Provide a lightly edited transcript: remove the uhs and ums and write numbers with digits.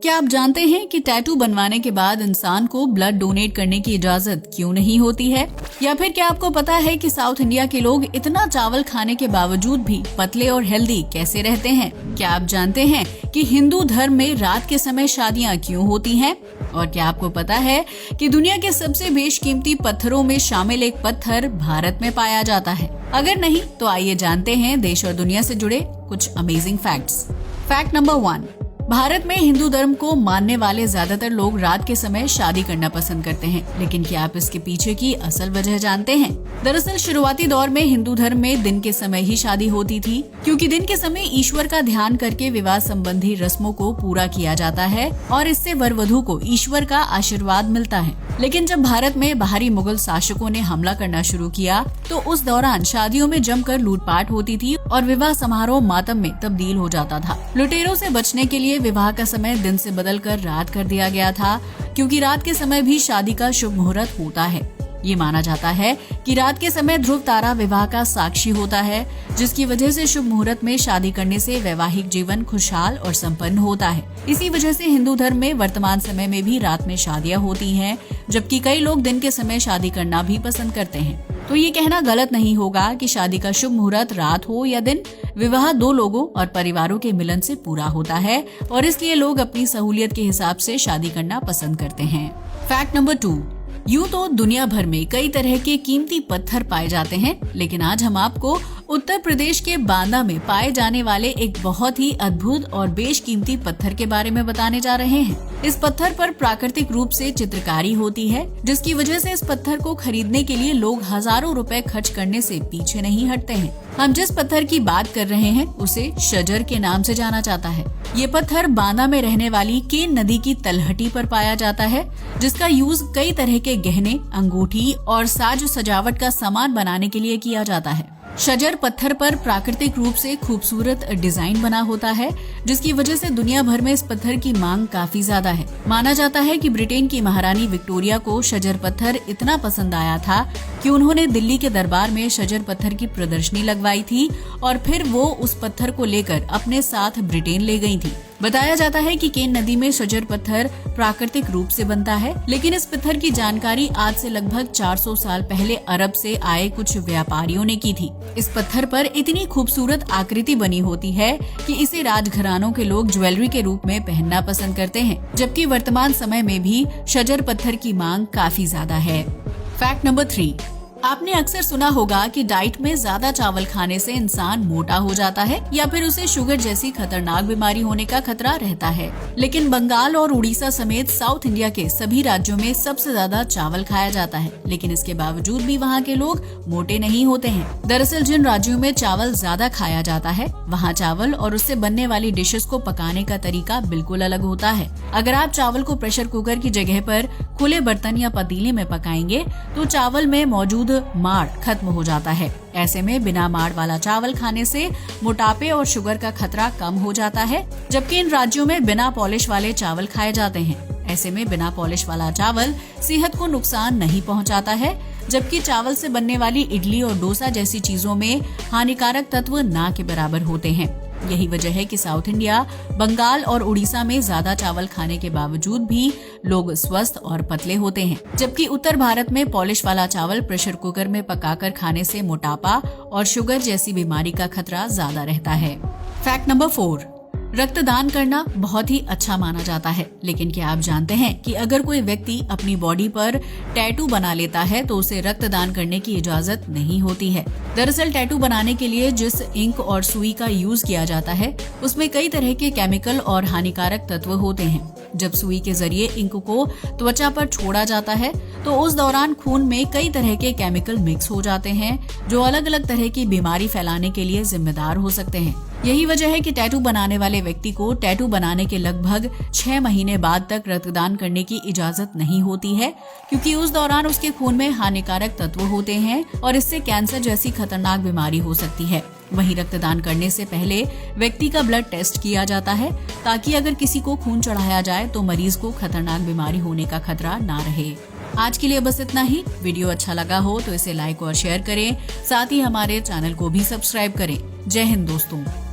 क्या आप जानते हैं कि टैटू बनवाने के बाद इंसान को ब्लड डोनेट करने की इजाजत क्यों नहीं होती है? या फिर क्या आपको पता है कि साउथ इंडिया के लोग इतना चावल खाने के बावजूद भी पतले और हेल्दी कैसे रहते हैं? क्या आप जानते हैं कि हिंदू धर्म में रात के समय शादियां क्यों होती हैं? और क्या आपको पता है कि दुनिया के सबसे बेशकीमती पत्थरों में शामिल एक पत्थर भारत में पाया जाता है? अगर नहीं तो आइए जानते हैं देश और दुनिया से जुड़े कुछ amazing facts. Fact number 1, Bharat में हिंदू धर्म को मानने वाले ज्यादातर लोग रात के समय शादी करना पसंद करते हैं, लेकिन क्या आप इसके पीछे की असल वजह जानते हैं? दरअसल शुरुआती दौर में हिंदू धर्म में दिन के समय ही शादी होती थी, क्योंकि दिन के समय ईश्वर का ध्यान करके विवाह संबंधी रस्मों को पूरा किया जाता है और इससे वर वधू को ईश्वर का आशीर्वाद मिलता है। लेकिन जब भारत में बाहरी मुगल शासकों ने हमला करना शुरू किया तो उस दौरान शादियों में जमकर लूटपाट होती थी और विवाह समारोह मातम में तब्दील हो जाता था। लुटेरों से बचने के लिए विवाह का समय दिन से बदलकर रात कर दिया गया था, क्योंकि रात के समय भी शादी का शुभ मुहूर्त होता है। ये माना जाता है कि रात के समय ध्रुव तारा विवाह का साक्षी होता है, जिसकी वजह से शुभ मुहूर्त में शादी करने से वैवाहिक जीवन खुशहाल और संपन्न होता है। इसी वजह से हिंदू धर्म में वर्तमान समय में भी रात में शादियां होती हैं, जबकि कई लोग दिन के समय शादी करना भी पसंद करते हैं। तो ये कहना गलत नहीं होगा कि शादी का शुभ मुहूर्त रात हो या दिन, विवाह दो लोगों और परिवारों के मिलन से पूरा होता है और इसलिए लोग अपनी सहूलियत के हिसाब से शादी करना पसंद करते हैं। फैक्ट नंबर 2, यूँ तो दुनिया भर में कई तरह के कीमती पत्थर पाए जाते हैं, लेकिन आज हम आपको उत्तर प्रदेश के बांदा में पाए जाने वाले एक बहुत ही अद्भुत और बेशकीमती पत्थर के बारे में बताने जा रहे हैं। इस पत्थर पर प्राकृतिक रूप से चित्रकारी होती है, जिसकी वजह से इस पत्थर को खरीदने के लिए लोग हजारों रुपए खर्च करने से पीछे नहीं हटते हैं। हम जिस पत्थर की बात कर रहे हैं उसे शजर के नाम से जाना जाता है। ये पत्थर बांदा में रहने वाली केन नदी की तलहटी पर पाया जाता है, जिसका यूज कई तरह के गहने, अंगूठी और साज सजावट का सामान बनाने के लिए किया जाता है। शजर पत्थर पर प्राकृतिक रूप से खूबसूरत डिजाइन बना होता है, जिसकी वजह से दुनिया भर में इस पत्थर की मांग काफी ज्यादा है। माना जाता है कि ब्रिटेन की महारानी विक्टोरिया को शजर पत्थर इतना पसंद आया था कि उन्होंने दिल्ली के दरबार में शजर पत्थर की प्रदर्शनी लगवाई थी और फिर वो उस पत्थर को लेकर अपने साथ ब्रिटेन ले गई थी। बताया जाता है कि केन नदी में शजर पत्थर प्राकृतिक रूप से बनता है, लेकिन इस पत्थर की जानकारी आज से लगभग 400 साल पहले अरब से आए कुछ व्यापारियों ने की थी। इस पत्थर पर इतनी खूबसूरत आकृति बनी होती है कि इसे राजघरानों के लोग ज्वेलरी के रूप में पहनना पसंद करते हैं, जबकि वर्तमान समय में भी शजर पत्थर की मांग काफी ज्यादा है। फैक्ट नंबर 3, आपने अक्सर सुना होगा कि डाइट में ज्यादा चावल खाने से इंसान मोटा हो जाता है या फिर उसे शुगर जैसी खतरनाक बीमारी होने का खतरा रहता है। लेकिन बंगाल और उड़ीसा समेत साउथ इंडिया के सभी राज्यों में सबसे ज्यादा चावल खाया जाता है, लेकिन इसके बावजूद भी वहाँ के लोग मोटे नहीं होते हैं। दरअसल जिन राज्यों में चावल ज्यादा खाया जाता है, वहाँ चावल और उससे बनने वाली डिशेस को पकाने का तरीका बिल्कुल अलग होता है। अगर आप चावल को प्रेशर कुकर की जगह पर खुले बर्तन या पतीले में पकाएंगे तो चावल में मौजूद माड़ खत्म हो जाता है। ऐसे में बिना माड़ वाला चावल खाने से मोटापे और शुगर का खतरा कम हो जाता है, जबकि इन राज्यों में बिना पॉलिश वाले चावल खाए जाते हैं। ऐसे में बिना पॉलिश वाला चावल सेहत को नुकसान नहीं पहुंचाता है, जबकि चावल से बनने वाली इडली और डोसा जैसी चीजों में हानिकारक तत्व ना के बराबर होते हैं। यही वजह है कि साउथ इंडिया, बंगाल और उड़ीसा में ज्यादा चावल खाने के बावजूद भी लोग स्वस्थ और पतले होते हैं, जबकि उत्तर भारत में पॉलिश वाला चावल प्रेशर कुकर में पकाकर खाने से मोटापा और शुगर जैसी बीमारी का खतरा ज्यादा रहता है। फैक्ट नंबर 4, रक्तदान करना बहुत ही अच्छा माना जाता है, लेकिन क्या आप जानते हैं कि अगर कोई व्यक्ति अपनी बॉडी पर टैटू बना लेता है तो उसे रक्तदान करने की इजाजत नहीं होती है। दरअसल टैटू बनाने के लिए जिस इंक और सुई का यूज किया जाता है उसमें कई तरह के केमिकल और हानिकारक तत्व होते हैं। जब सुई के जरिए इंक को त्वचा पर छोड़ा जाता है तो उस दौरान खून में कई तरह के केमिकल मिक्स हो जाते हैं, जो अलग अलग तरह की बीमारी फैलाने के लिए जिम्मेदार हो सकते हैं। यही वजह है कि टैटू बनाने वाले व्यक्ति को टैटू बनाने के लगभग 6 महीने बाद तक रक्तदान करने की इजाजत नहीं होती है, क्योंकि उस दौरान उसके खून में हानिकारक तत्व होते हैं और इससे कैंसर जैसी खतरनाक बीमारी हो सकती है। वहीं रक्तदान करने से पहले व्यक्ति का ब्लड टेस्ट किया जाता है, ताकि अगर किसी को खून चढ़ाया जाए तो मरीज को खतरनाक बीमारी होने का खतरा ना रहे। आज के लिए बस इतना ही। वीडियो अच्छा लगा हो तो इसे लाइक और शेयर करें, साथ ही हमारे चैनल को भी सब्सक्राइब करें। जय हिंद दोस्तों।